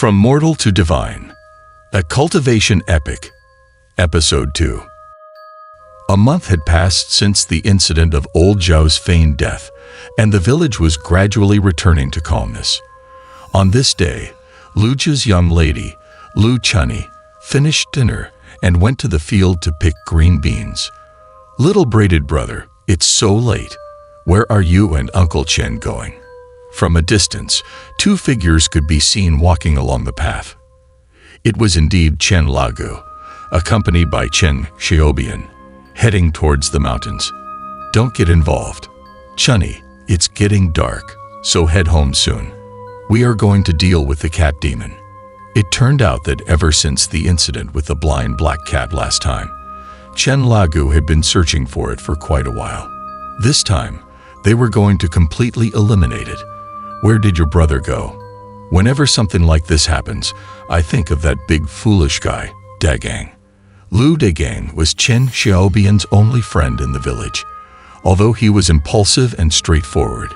From Mortal to Divine, a Cultivation Epic, Episode 2. A month had passed since the incident of old Zhao's feigned death, and the village was gradually returning to calmness. On this day, Lu Zha's young lady, Lu Chunyi, finished dinner and went to the field to pick green beans. "Little braided brother, it's so late. Where are you and Uncle Chen going?" From a distance, two figures could be seen walking along the path. It was indeed Chen Lagu, accompanied by Chen Xiaobian, heading towards the mountains. "Don't get involved. Chunyi, it's getting dark, so head home soon. We are going to deal with the cat demon." It turned out that ever since the incident with the blind black cat last time, Chen Lagu had been searching for it for quite a while. This time, they were going to completely eliminate it. Where did your brother go? Whenever something like this happens, I think of that big foolish guy, Dagang. Lu Dagang was Chen Xiaobian's only friend in the village. Although he was impulsive and straightforward,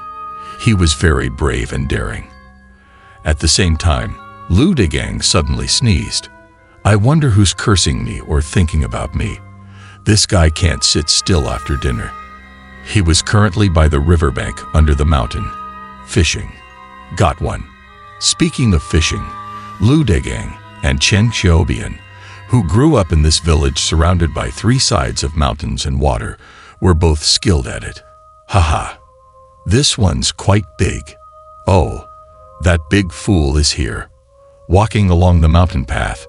he was very brave and daring. At the same time, Lu Dagang suddenly sneezed. "I wonder who's cursing me or thinking about me. This guy can't sit still after dinner." He was currently by the riverbank under the mountain, fishing. Got one. Speaking of fishing, Lu Dagang and Chen Xiaobian, who grew up in this village surrounded by three sides of mountains and water, were both skilled at it. "Haha, this one's quite big. Oh, that big fool is here." Walking along the mountain path,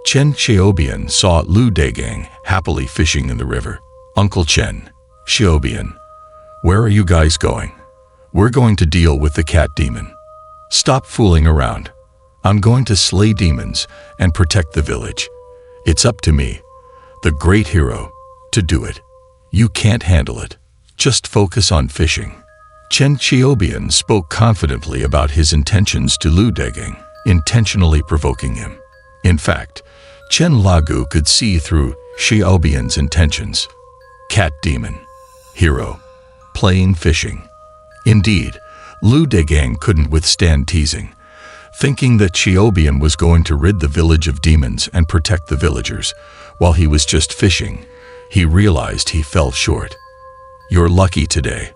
Chen Xiaobian saw Lu Dagang happily fishing in the river. "Uncle Chen, Xiaobian, where are you guys going?" "We're going to deal with the cat demon." "Stop fooling around. I'm going to slay demons and protect the village. It's up to me, the great hero, to do it. You can't handle it. Just focus on fishing." Chen Xiaobian spoke confidently about his intentions to Lu Dagang, intentionally provoking him. In fact, Chen Lagu could see through Xiaobian's intentions. Cat demon, hero, playing fishing. Indeed, Lu Dagang couldn't withstand teasing. Thinking that Xiaobian was going to rid the village of demons and protect the villagers, while he was just fishing, he realized he fell short. "You're lucky today.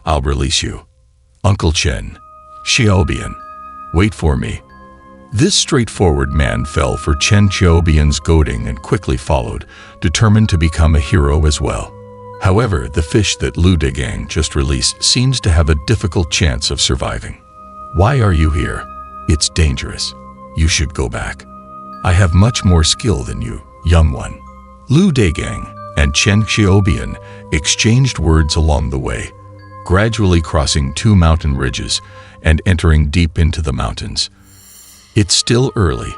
I'll release you. Uncle Chen, Xiaobian, wait for me." This straightforward man fell for Chen Xiaobian's goading and quickly followed, determined to become a hero as well. However, the fish that Lu Dagang just released seems to have a difficult chance of surviving. "Why are you here? It's dangerous. You should go back. I have much more skill than you, young one." Lu Dagang and Chen Xiaobian exchanged words along the way, gradually crossing two mountain ridges and entering deep into the mountains. "It's still early.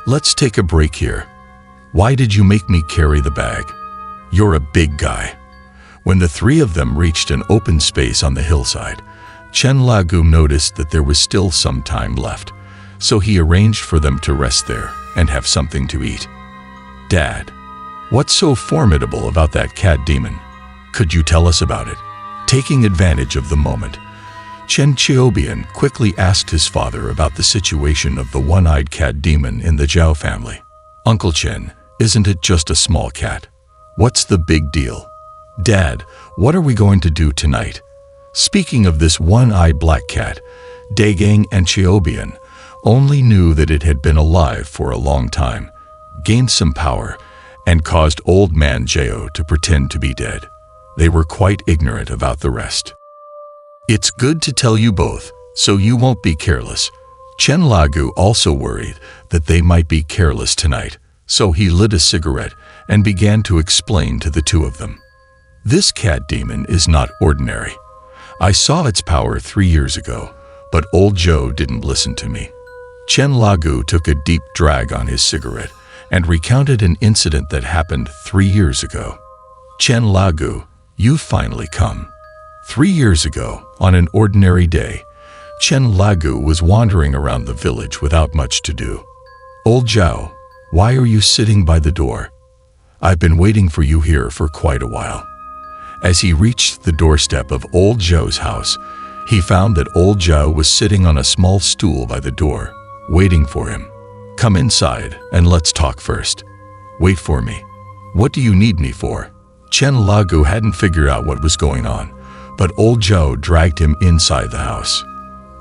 Let's take a break here. Why did you make me carry the bag? You're a big guy." When the three of them reached an open space on the hillside, Chen Lagu noticed that there was still some time left, so he arranged for them to rest there and have something to eat. "Dad, what's so formidable about that cat demon? Could you tell us about it?" Taking advantage of the moment, Chen Xiaobian quickly asked his father about the situation of the one-eyed cat demon in the Zhao family. "Uncle Chen, isn't it just a small cat? What's the big deal? Dad, what are we going to do tonight?" Speaking of this one-eyed black cat, Dagang and Xiaobian only knew that it had been alive for a long time, gained some power, and caused old man Zhao to pretend to be dead. They were quite ignorant about the rest. "It's good to tell you both, so you won't be careless." Chen Lagu also worried that they might be careless tonight, so he lit a cigarette and began to explain to the two of them. "This cat demon is not ordinary. I saw its power 3 years ago, but old Zhou didn't listen to me." Chen Lagu took a deep drag on his cigarette and recounted an incident that happened 3 years ago. "Chen Lagu, you've finally come." 3 years ago, on an ordinary day, Chen Lagu was wandering around the village without much to do. "Old Zhao, why are you sitting by the door? I've been waiting for you here for quite a while." As he reached the doorstep of old Zhao's house, he found that old Zhao was sitting on a small stool by the door. waiting for him. Come inside and let's talk first. Wait for me. What do you need me for? Chen Lagu hadn't figured out what was going on, but old Zhao dragged him inside the house.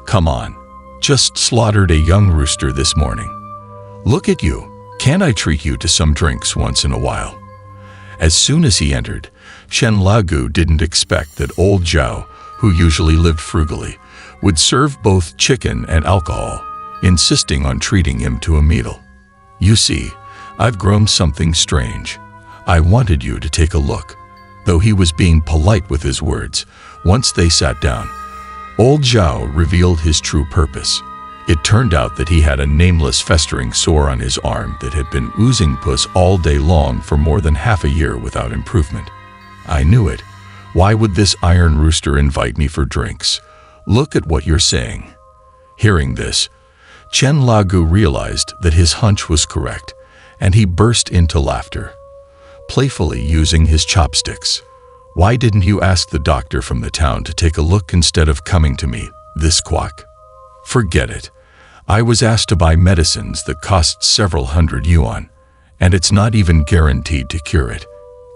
Come on. Just slaughtered a young rooster this morning. Look at you. Can't I treat you to some drinks once in a while? As soon as he entered, Chen Lagu didn't expect that old Zhao, who usually lived frugally, would serve both chicken and alcohol, insisting on treating him to a meal. You see, I've grown something strange. I wanted you to take a look. Though he was being polite with his words, once they sat down, old Zhao revealed his true purpose. It turned out that he had a nameless festering sore on his arm that had been oozing pus all day long for more than half a year without improvement. I knew it. Why would this iron rooster invite me for drinks? Look at what you're saying. Hearing this, Chen Lagu realized that his hunch was correct, and he burst into laughter, playfully using his chopsticks. Why didn't you ask the doctor from the town to take a look instead of coming to me, this quack? Forget it. I was asked to buy medicines that cost several hundred yuan, and it's not even guaranteed to cure it.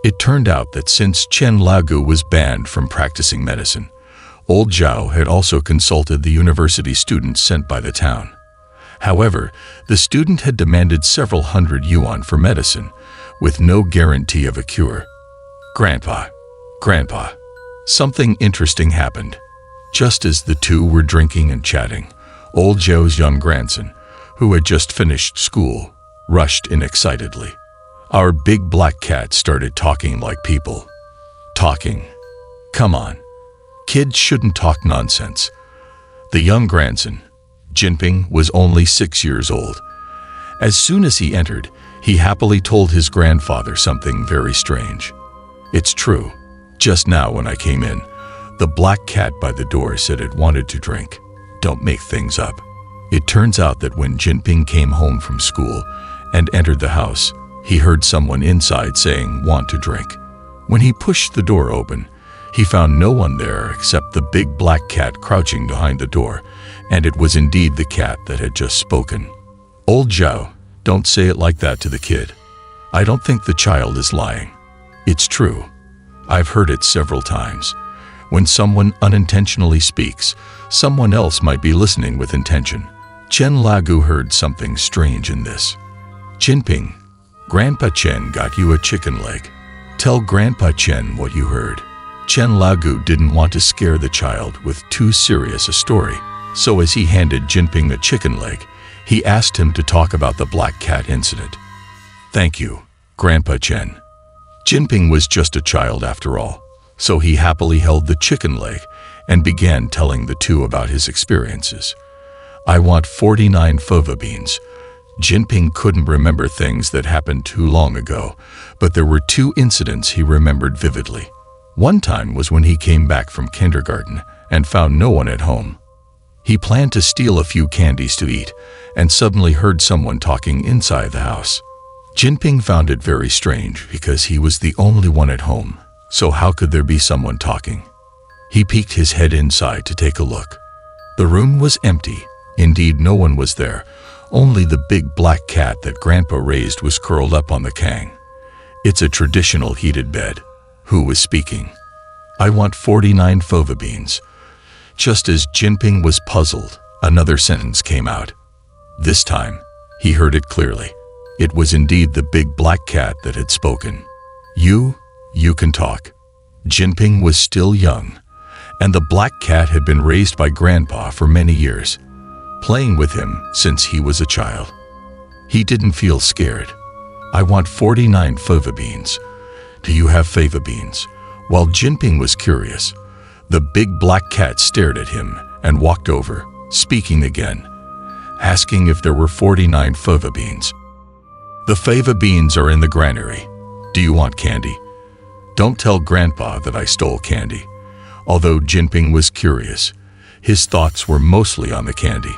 It turned out that since Chen Lagu was banned from practicing medicine, old Zhao had also consulted the university students sent by the town. However, the student had demanded several hundred yuan for medicine, with no guarantee of a cure. Grandpa, something interesting happened. Just as the two were drinking and chatting, old Zhao's young grandson, who had just finished school, rushed in excitedly. Our big black cat started talking like people. Talking? Come on. Kids shouldn't talk nonsense. The young grandson, Jinping, was only 6 years old. As soon as he entered, he happily told his grandfather something very strange. It's true. Just now when I came in, the black cat by the door said it wanted to drink. Don't make things up. It turns out that when Jinping came home from school and entered the house, he heard someone inside saying, "Want to drink?" When he pushed the door open, he found no one there except the big black cat crouching behind the door, and it was indeed the cat that had just spoken. Old Zhao, don't say it like that to the kid. I don't think the child is lying. It's true. I've heard it several times. When someone unintentionally speaks, someone else might be listening with intention. Chen Lagu heard something strange in this. Jinping, Grandpa Chen got you a chicken leg. Tell Grandpa Chen what you heard. Chen Lagu didn't want to scare the child with too serious a story, so as he handed Jinping a chicken leg, he asked him to talk about the black cat incident. Thank you, Grandpa Chen. Jinping was just a child after all, so he happily held the chicken leg and began telling the two about his experiences. I want 49 fava beans. Jinping couldn't remember things that happened too long ago, but there were two incidents he remembered vividly. One time was when he came back from kindergarten and found no one at home. He planned to steal a few candies to eat and suddenly heard someone talking inside the house. Jinping found it very strange because he was the only one at home, so how could there be someone talking? He peeked his head inside to take a look. The room was empty. Indeed, no one was there. Only the big black cat that Grandpa raised was curled up on the kang. It's a traditional heated bed. Who was speaking? I want 49 fava beans. Just as Jinping was puzzled, another sentence came out. This time, he heard it clearly. It was indeed the big black cat that had spoken. You can talk. Jinping was still young, and the black cat had been raised by Grandpa for many years, playing with him since he was a child. He didn't feel scared. I want 49 fava beans. Do you have fava beans? While Jinping was curious, the big black cat stared at him and walked over, speaking again, asking if there were 49 fava beans. The fava beans are in the granary. Do you want candy? Don't tell Grandpa that I stole candy. Although Jinping was curious, his thoughts were mostly on the candy.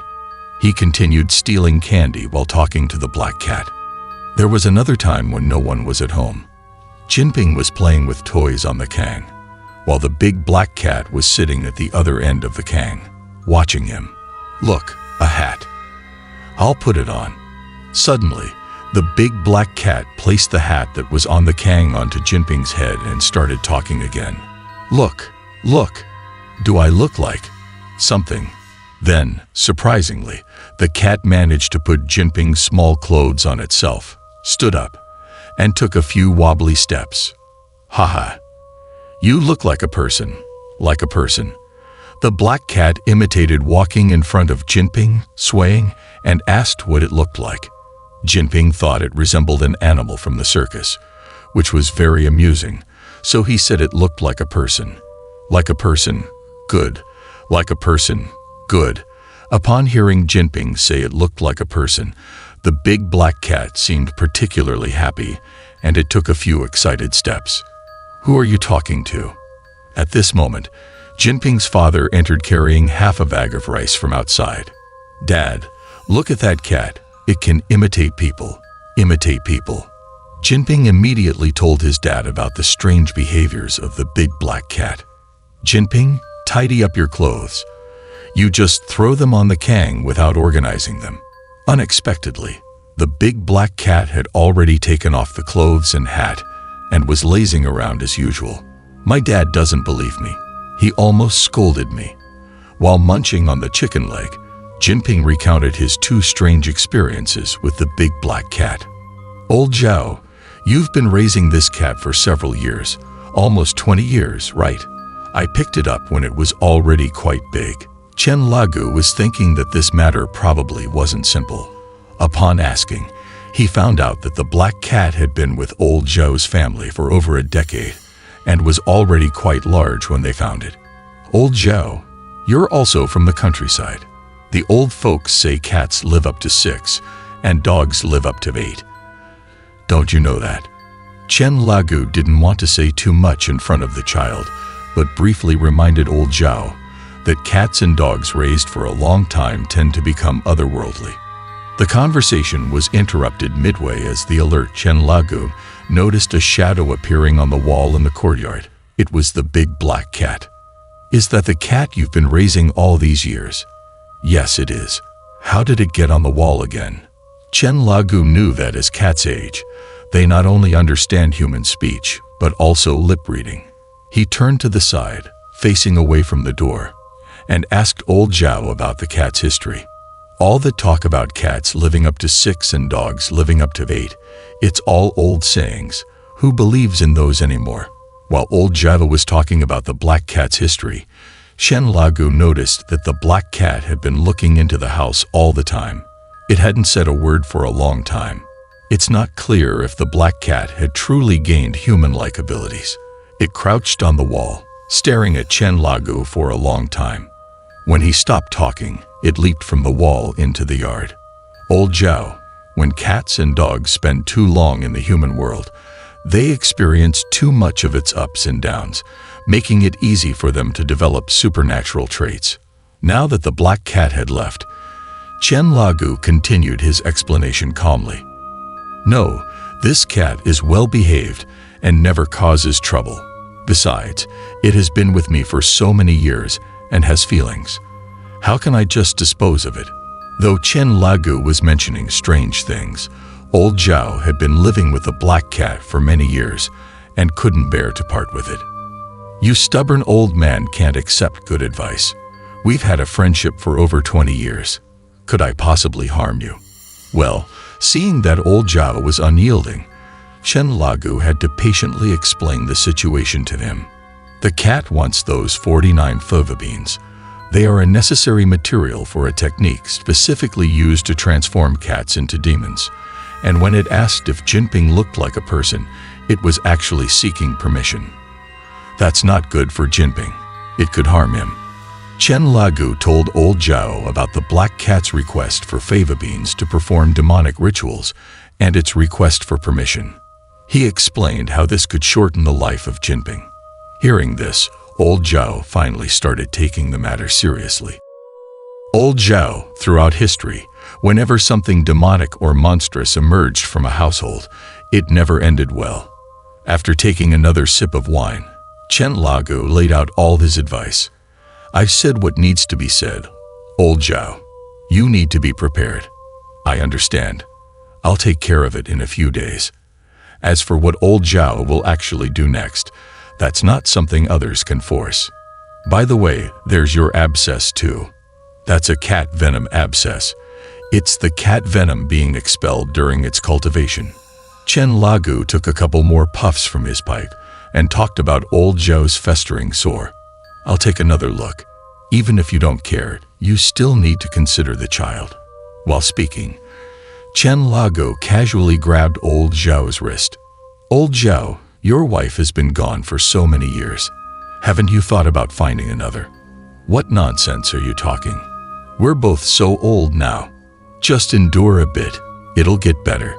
He continued stealing candy while talking to the black cat. There was another time when no one was at home. Jinping was playing with toys on the kang, while the big black cat was sitting at the other end of the kang, watching him. Look, a hat. I'll put it on." Suddenly, the big black cat placed the hat that was on the Kang onto Jinping's head and started talking again. Look, do I look like something?" Then, surprisingly, the cat managed to put Jinping's small clothes on itself, stood up, and took a few wobbly steps. "Haha, you look like a person, like a person." The black cat imitated walking in front of Jinping, swaying, and asked what it looked like. Jinping thought it resembled an animal from the circus, which was very amusing, so he said it looked like a person. Like a person, good. Like a person, good. Upon hearing Jinping say it looked like a person, the big black cat seemed particularly happy, and it took a few excited steps. "Who are you talking to?" At this moment, Jinping's father entered carrying half a bag of rice from outside. "Dad, look at that cat. It can imitate people. Imitate people." Jinping immediately told his dad about the strange behaviors of the big black cat. "Jinping, tidy up your clothes. You just throw them on the Kang without organizing them." Unexpectedly, the big black cat had already taken off the clothes and hat and was lazing around as usual. My dad doesn't believe me. He almost scolded me. While munching on the chicken leg, Jinping recounted his two strange experiences with the big black cat. "Old Zhao, you've been raising this cat for several years, almost 20 years, right? I picked it up when it was already quite big." Chen Lagu was thinking that this matter probably wasn't simple. Upon asking, he found out that the black cat had been with old Zhao's family for over a decade and was already quite large when they found it. "Old Zhao, you're also from the countryside. The old folks say cats live up to 6 and dogs live up to 8. Don't you know that?" Chen Lagu didn't want to say too much in front of the child, but briefly reminded old Zhao that cats and dogs raised for a long time tend to become otherworldly. The conversation was interrupted midway as the alert Chen Lagu noticed a shadow appearing on the wall in the courtyard. It was the big black cat. "Is that the cat you've been raising all these years?" "Yes, it is." "How did it get on the wall again?" Chen Lagu knew that as cats age, they not only understand human speech, but also lip reading. He turned to the side, facing away from the door, and asked old Zhao about the cat's history. All the talk about cats living up to 6 and dogs living up to 8, it's all old sayings. Who believes in those anymore? While old Zhao was talking about the black cat's history, Chen Lagu noticed that the black cat had been looking into the house all the time. It hadn't said a word for a long time. It's not clear if the black cat had truly gained human-like abilities. It crouched on the wall, staring at Chen Lagu for a long time. When he stopped talking, it leaped from the wall into the yard. "Old Zhao, when cats and dogs spend too long in the human world, they experience too much of its ups and downs, making it easy for them to develop supernatural traits." Now that the black cat had left, Chen Lagu continued his explanation calmly. "No, this cat is well behaved and never causes trouble. Besides, it has been with me for so many years and has feelings. How can I just dispose of it?" Though Chen Lagu was mentioning strange things, old Zhao had been living with the black cat for many years and couldn't bear to part with it. "You stubborn old man can't accept good advice. We've had a friendship for over 20 years. Could I possibly harm you?" Well, seeing that old Zhao was unyielding, Chen Lagu had to patiently explain the situation to him. "The cat wants those 49 fava beans. They are a necessary material for a technique specifically used to transform cats into demons. And when it asked if Jinping looked like a person, it was actually seeking permission. That's not good for Jinping. It could harm him." Chen Lagu told old Zhao about the black cat's request for fava beans to perform demonic rituals and its request for permission. He explained how this could shorten the life of Jinping. Hearing this, old Zhao finally started taking the matter seriously. Old Zhao, throughout history, whenever something demonic or monstrous emerged from a household, it never ended well. After taking another sip of wine, Chen Lagu laid out all his advice. "I've said what needs to be said. Old Zhao, you need to be prepared. I understand. I'll take care of it in a few days. As for what old Zhao will actually do next, that's not something others can force. By the way, there's your abscess too. That's a cat venom abscess. It's the cat venom being expelled during its cultivation. Chen Lagu took a couple more puffs from his pipe and talked about old Zhao's festering sore. I'll take another look. Even if you don't care, you still need to consider the child. While speaking, Chen Lagu casually grabbed old Zhao's wrist. Old Zhao, your wife has been gone for so many years. Haven't you thought about finding another? What nonsense are you talking? We're both so old now. Just endure a bit. It'll get better.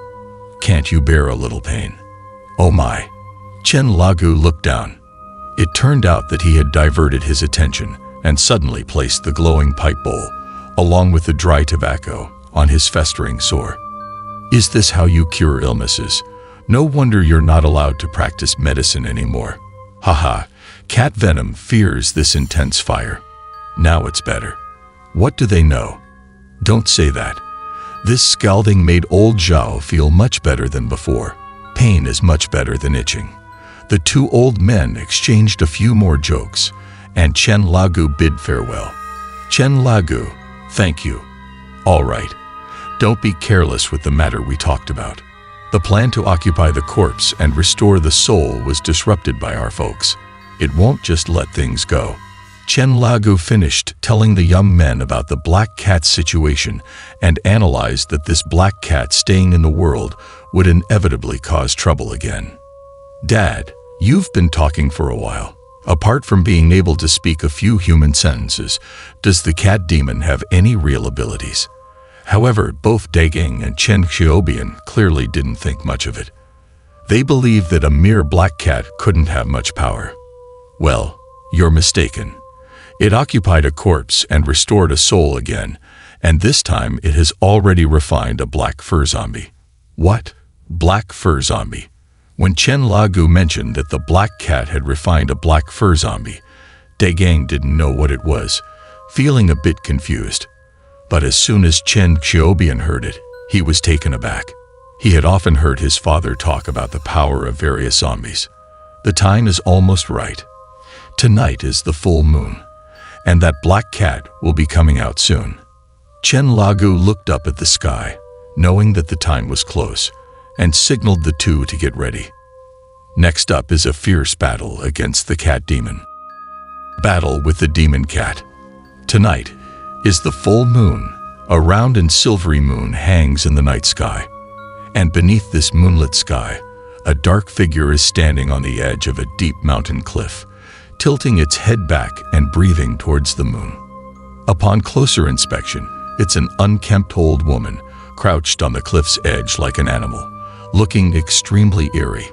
Can't you bear a little pain? Oh my. Chen Lagu looked down. It turned out that he had diverted his attention and suddenly placed the glowing pipe bowl, along with the dry tobacco, on his festering sore. Is this how you cure illnesses? No wonder you're not allowed to practice medicine anymore. Haha, cat venom fears this intense fire. Now it's better. What do they know? Don't say that. This scalding made old Zhao feel much better than before. Pain is much better than itching. The two old men exchanged a few more jokes, and Chen Lagu bid farewell. Chen Lagu, thank you. All right. Don't be careless with the matter we talked about. The plan to occupy the corpse and restore the soul was disrupted by our folks. It won't just let things go. Chen Lagu finished telling the young men about the black cat situation and analyzed that this black cat staying in the world would inevitably cause trouble again. Dad, you've been talking for a while. Apart from being able to speak a few human sentences, does the cat demon have any real abilities? However, both Dagang and Chen Xiaobian clearly didn't think much of it. They believed that a mere black cat couldn't have much power. Well, you're mistaken. It occupied a corpse and restored a soul again, and this time it has already refined a black fur zombie. What? Black fur zombie? When Chen Lagu mentioned that the black cat had refined a black fur zombie, Dagang didn't know what it was, feeling a bit confused. But as soon as Chen Xiaobian heard it, he was taken aback. He had often heard his father talk about the power of various zombies. The time is almost right. Tonight is the full moon, and that black cat will be coming out soon. Chen Lagu looked up at the sky, knowing that the time was close, and signaled the two to get ready. Next up is a fierce battle against the cat demon. Battle with the demon cat. Tonight is the full moon. A round and silvery moon hangs in the night sky. And beneath this moonlit sky, a dark figure is standing on the edge of a deep mountain cliff, tilting its head back and breathing towards the moon. Upon closer inspection, it's an unkempt old woman, crouched on the cliff's edge like an animal, looking extremely eerie.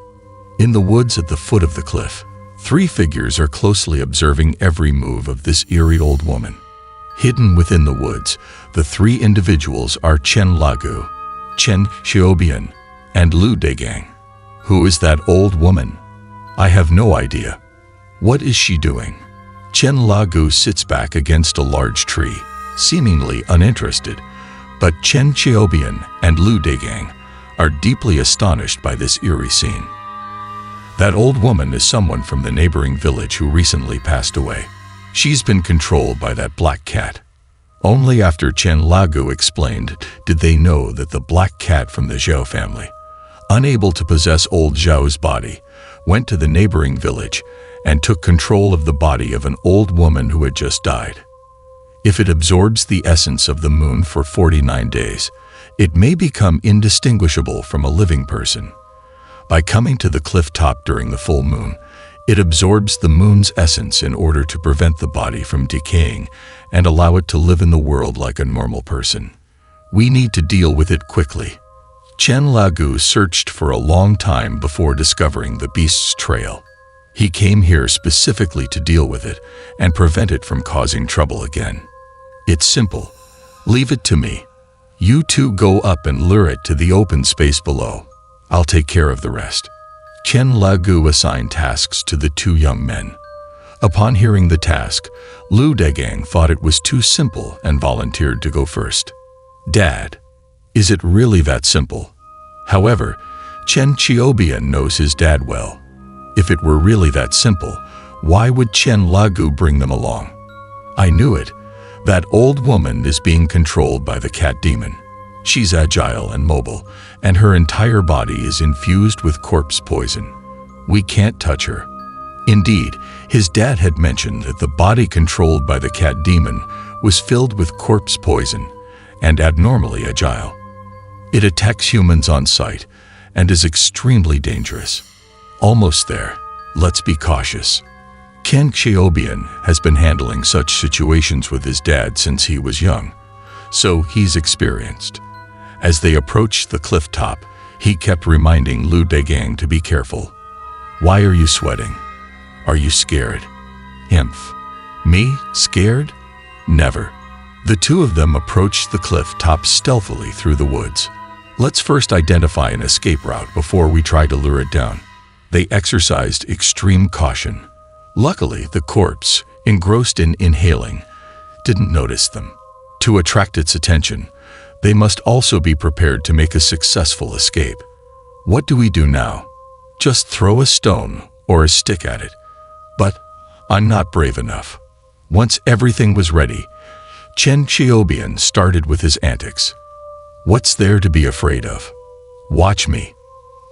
In the woods at the foot of the cliff, three figures are closely observing every move of this eerie old woman. Hidden within the woods, the three individuals are Chen Lagu, Chen Xiaobian, and Lu Dagang. Who is that old woman? I have no idea. What is she doing? Chen Lagu sits back against a large tree, seemingly uninterested, but Chen Xiaobian and Lu Dagang are deeply astonished by this eerie scene. That old woman is someone from the neighboring village who recently passed away. She's been controlled by that black cat. Only after Chen Lagu explained did they know that the black cat from the Zhao family, unable to possess old Zhao's body, went to the neighboring village and took control of the body of an old woman who had just died. If it absorbs the essence of the moon for 49 days, it may become indistinguishable from a living person. By coming to the cliff top during the full moon, it absorbs the moon's essence in order to prevent the body from decaying and allow it to live in the world like a normal person. We need to deal with it quickly. Chen Lagu searched for a long time before discovering the beast's trail. He came here specifically to deal with it and prevent it from causing trouble again. It's simple. Leave it to me. You two go up and lure it to the open space below. I'll take care of the rest. Chen Lagu assigned tasks to the two young men. Upon hearing the task, Lu Dagang thought it was too simple and volunteered to go first. Dad, Is it really that simple? However, Chen Xiaobian knows his dad well. If it were really that simple, why would Chen Lagu bring them along? I knew it. That old woman is being controlled by the cat demon. She's agile and mobile, and her entire body is infused with corpse poison. We can't touch her. Indeed, his dad had mentioned that the body controlled by the cat demon was filled with corpse poison and abnormally agile. It attacks humans on sight and is extremely dangerous. Almost there. Let's be cautious. Ken Xiaobian has been handling such situations with his dad since he was young, so he's experienced. As they approached the cliff top, he kept reminding Lu Degang to be careful. Why are you sweating? Are you scared? Imph. Me? Scared? Never. The two of them approached the cliff top stealthily through the woods. Let's first identify an escape route before we try to lure it down. They exercised extreme caution. Luckily, the corpse, engrossed in inhaling, didn't notice them. To attract its attention, they must also be prepared to make a successful escape. What do we do now? Just throw a stone or a stick at it. But I'm not brave enough. Once everything was ready, Chen Xiaobian started with his antics. What's there to be afraid of? Watch me.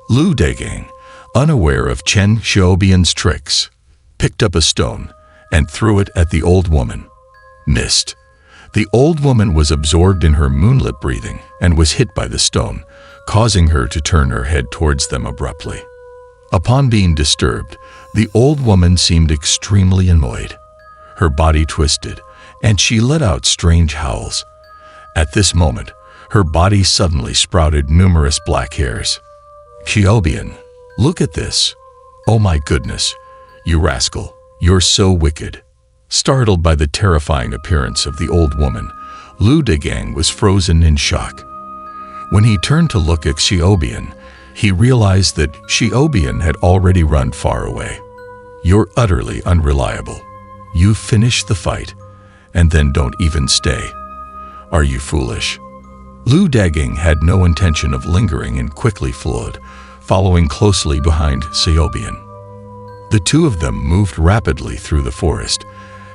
Lu Degang, unaware of Chen Xiaobian's tricks, picked up a stone and threw it at the old woman. Missed. The old woman was absorbed in her moonlit breathing and was hit by the stone, causing her to turn her head towards them abruptly. Upon being disturbed, the old woman seemed extremely annoyed. Her body twisted, and she let out strange howls. At this moment, her body suddenly sprouted numerous black hairs. Xiaobian, look at this. Oh my goodness, you rascal, you're so wicked. Startled by the terrifying appearance of the old woman, Lu Degang was frozen in shock. When he turned to look at Xiaobian, he realized that Xiaobian had already run far away. You're utterly unreliable. You finish the fight, and then don't even stay. Are you foolish? Lu Degang had no intention of lingering and quickly fled, following closely behind Xiaobian. The two of them moved rapidly through the forest,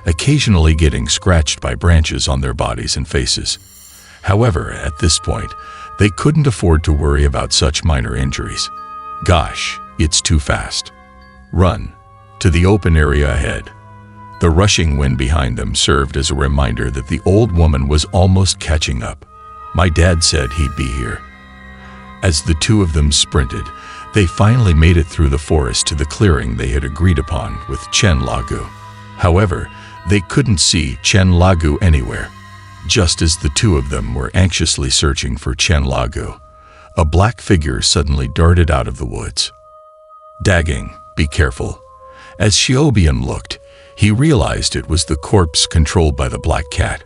occasionally getting scratched by branches on their bodies and faces. However, at this point, they couldn't afford to worry about such minor injuries. Gosh, it's too fast. Run to the open area ahead. The rushing wind behind them served as a reminder that the old woman was almost catching up. My dad said he'd be here. As the two of them sprinted, they finally made it through the forest to the clearing they had agreed upon with Chen Lagu. However, they couldn't see Chen Lagu anywhere. Just as the two of them were anxiously searching for Chen Lagu, a black figure suddenly darted out of the woods. Dagang, be careful. As Xiaobian looked, he realized it was the corpse controlled by the black cat.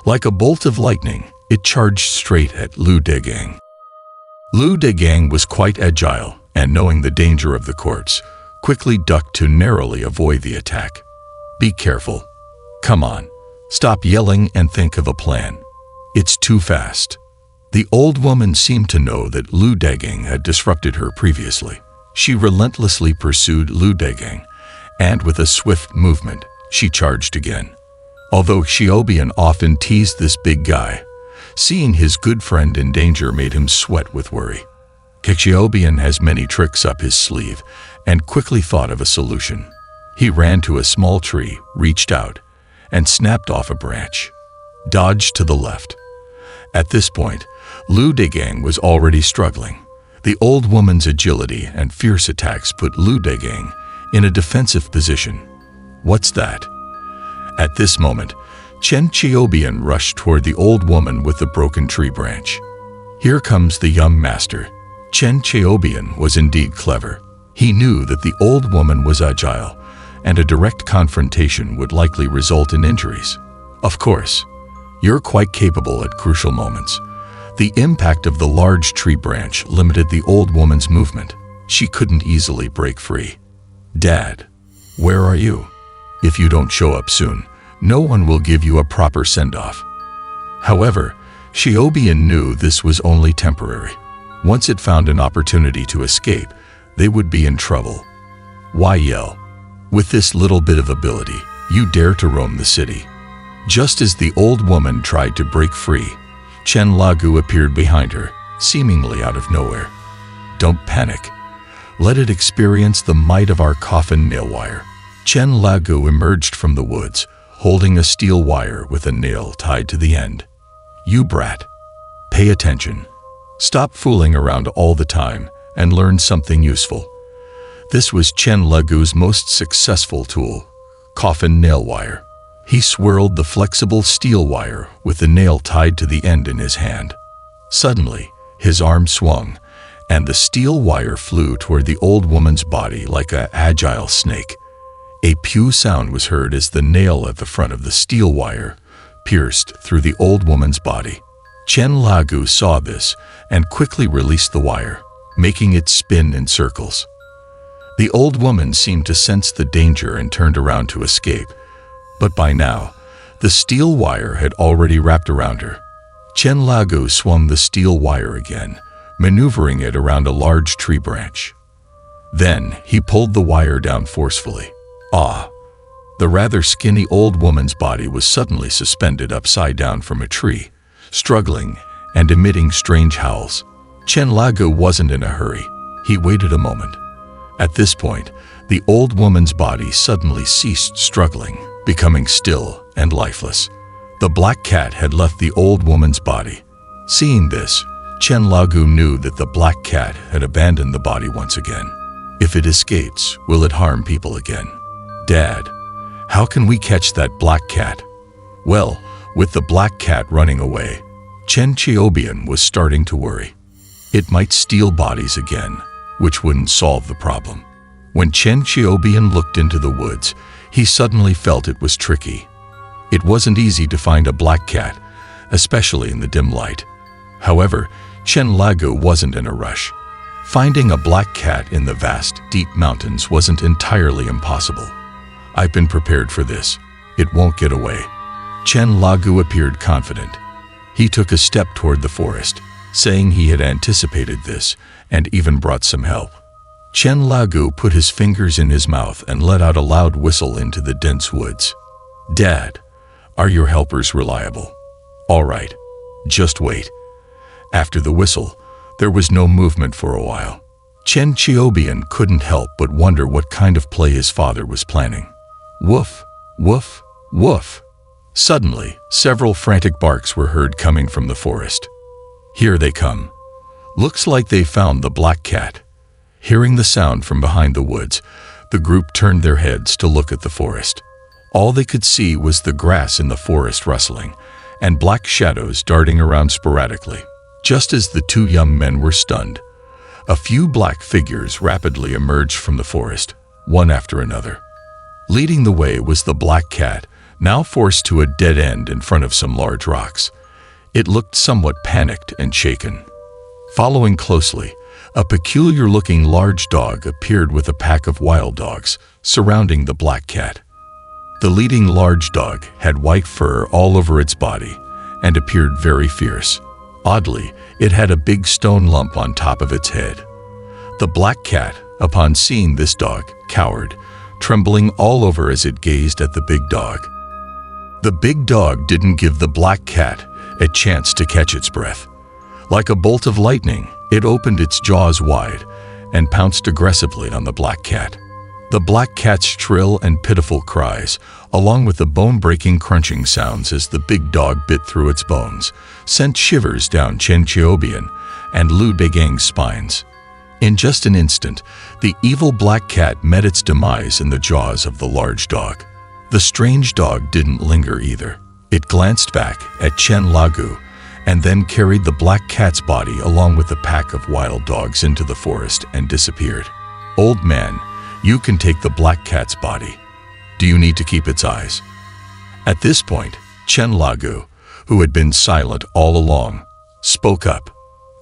Like a bolt of lightning, it charged straight at Lu Degang. Lu Degang was quite agile, and knowing the danger of the corpse, quickly ducked to narrowly avoid the attack. Be careful. Come on, stop yelling and think of a plan. It's too fast. The old woman seemed to know that Lu Degang had disrupted her previously. She relentlessly pursued Lu Degang, and with a swift movement, she charged again. Although Xiaobian often teased this big guy, seeing his good friend in danger made him sweat with worry. Xiaobian has many tricks up his sleeve and quickly thought of a solution. He ran to a small tree, reached out, and snapped off a branch. Dodged to the left. At this point, Lu Degang was already struggling. The old woman's agility and fierce attacks put Lu Degang in a defensive position. What's that? At this moment, Chen Xiaobian rushed toward the old woman with the broken tree branch. Here comes the young master. Chen Xiaobian was indeed clever. He knew that the old woman was agile, and a direct confrontation would likely result in injuries. Of course, you're quite capable at crucial moments. The impact of the large tree branch limited the old woman's movement. She couldn't easily break free. Dad, where are you? If you don't show up soon, no one will give you a proper send-off. However, Xiaobian knew this was only temporary. Once it found an opportunity to escape, they would be in trouble. Why yell? With this little bit of ability, you dare to roam the city. Just as the old woman tried to break free, Chen Lagu appeared behind her, seemingly out of nowhere. Don't panic. Let it experience the might of our coffin nail wire. Chen Lagu emerged from the woods, holding a steel wire with a nail tied to the end. You brat. Pay attention. Stop fooling around all the time and learn something useful. This was Chen Lagu's most successful tool, coffin nail wire. He swirled the flexible steel wire with the nail tied to the end in his hand. Suddenly, his arm swung, and the steel wire flew toward the old woman's body like an agile snake. A pew sound was heard as the nail at the front of the steel wire pierced through the old woman's body. Chen Lagu saw this and quickly released the wire, making it spin in circles. The old woman seemed to sense the danger and turned around to escape, but by now, the steel wire had already wrapped around her. Chen Lagu swung the steel wire again, maneuvering it around a large tree branch. Then he pulled the wire down forcefully. Ah! The rather skinny old woman's body was suddenly suspended upside down from a tree, struggling and emitting strange howls. Chen Lagu wasn't in a hurry. He waited a moment. At this point, the old woman's body suddenly ceased struggling, becoming still and lifeless. The black cat had left the old woman's body. Seeing this, Chen Lagu knew that the black cat had abandoned the body once again. If it escapes, will it harm people again? Dad, how can we catch that black cat? Well, with the black cat running away, Chen Xiaobian was starting to worry. It might steal bodies again, which wouldn't solve the problem. When Chen Xiaobian looked into the woods, he suddenly felt it was tricky. It wasn't easy to find a black cat, especially in the dim light. However, Chen Lagu wasn't in a rush. Finding a black cat in the vast, deep mountains wasn't entirely impossible. I've been prepared for this. It won't get away. Chen Lagu appeared confident. He took a step toward the forest, saying he had anticipated this and even brought some help. Chen Lagu put his fingers in his mouth and let out a loud whistle into the dense woods. Dad, are your helpers reliable? All right, just wait. After the whistle, there was no movement for a while. Chen Xiaobian couldn't help but wonder what kind of play his father was planning. Woof, woof, woof. Suddenly, several frantic barks were heard coming from the forest. Here they come. Looks like they found the black cat. Hearing the sound from behind the woods, the group turned their heads to look at the forest. All they could see was the grass in the forest rustling and black shadows darting around sporadically. Just as the two young men were stunned, a few black figures rapidly emerged from the forest, one after another. Leading the way was the black cat, now forced to a dead end in front of some large rocks. It looked somewhat panicked and shaken. Following closely, a peculiar-looking large dog appeared with a pack of wild dogs surrounding the black cat. The leading large dog had white fur all over its body and appeared very fierce. Oddly, it had a big stone lump on top of its head. The black cat, upon seeing this dog, cowered, trembling all over as it gazed at the big dog. The big dog didn't give the black cat a chance to catch its breath. Like a bolt of lightning, it opened its jaws wide and pounced aggressively on the black cat. The black cat's shrill and pitiful cries, along with the bone-breaking crunching sounds as the big dog bit through its bones, sent shivers down Chen Xiaobian and Lu Beigang's spines. In just an instant, the evil black cat met its demise in the jaws of the large dog. The strange dog didn't linger either. It glanced back at Chen Lagu and then carried the black cat's body along with the pack of wild dogs into the forest and disappeared. Old man, you can take the black cat's body. Do you need to keep its eyes? At this point, Chen Lagu, who had been silent all along, spoke up.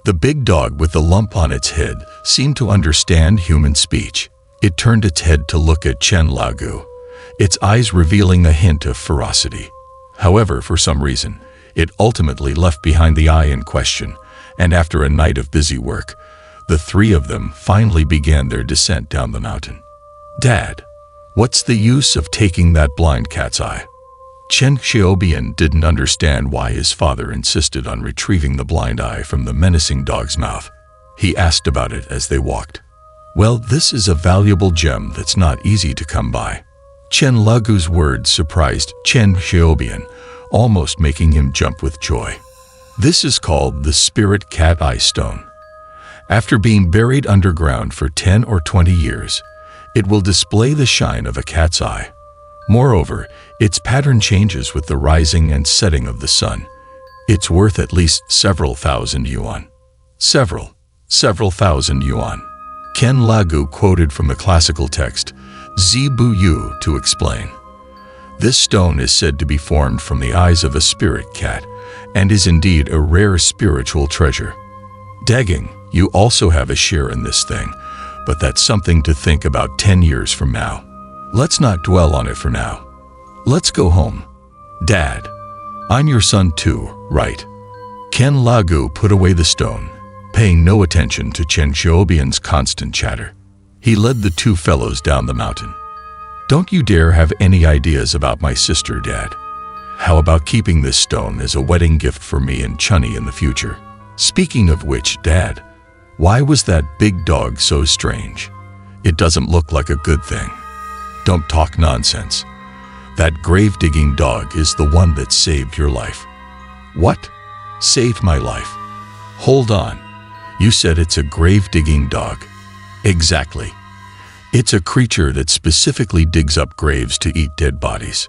The big dog with the lump on its head seemed to understand human speech. It turned its head to look at Chen Lagu, its eyes revealing a hint of ferocity. However, for some reason, It ultimately left behind the eye in question, and after a night of busy work, the three of them finally began their descent down the mountain. "Dad, what's the use of taking that blind cat's eye?" Chen Xiaobian didn't understand why his father insisted on retrieving the blind eye from the menacing dog's mouth. He asked about it as they walked. "Well, this is a valuable gem that's not easy to come by." Chen Lagu's words surprised Chen Xiaobian, almost making him jump with joy. "This is called the Spirit Cat Eye Stone. After being buried underground for 10 or 20 years, it will display the shine of a cat's eye. Moreover, its pattern changes with the rising and setting of the sun. It's worth at least several thousand yuan." Several thousand yuan. Ken Lagu quoted from the classical text, Zibu Yu, to explain. This stone is said to be formed from the eyes of a spirit cat, and is indeed a rare spiritual treasure. Dagging, you also have a share in this thing, but that's something to think about 10 years from now. Let's not dwell on it for now. Let's go home. Dad, I'm your son too, right? Ken Lagu put away the stone, paying no attention to Chen Xiaobian's constant chatter. He led the two fellows down the mountain. "Don't you dare have any ideas about my sister, Dad. How about keeping this stone as a wedding gift for me and Chunny in the future? Speaking of which, Dad, why was that big dog so strange? It doesn't look like a good thing." "Don't talk nonsense. That grave-digging dog is the one that saved your life." "What? Saved my life? Hold on. You said it's a grave-digging dog." "Exactly. It's a creature that specifically digs up graves to eat dead bodies.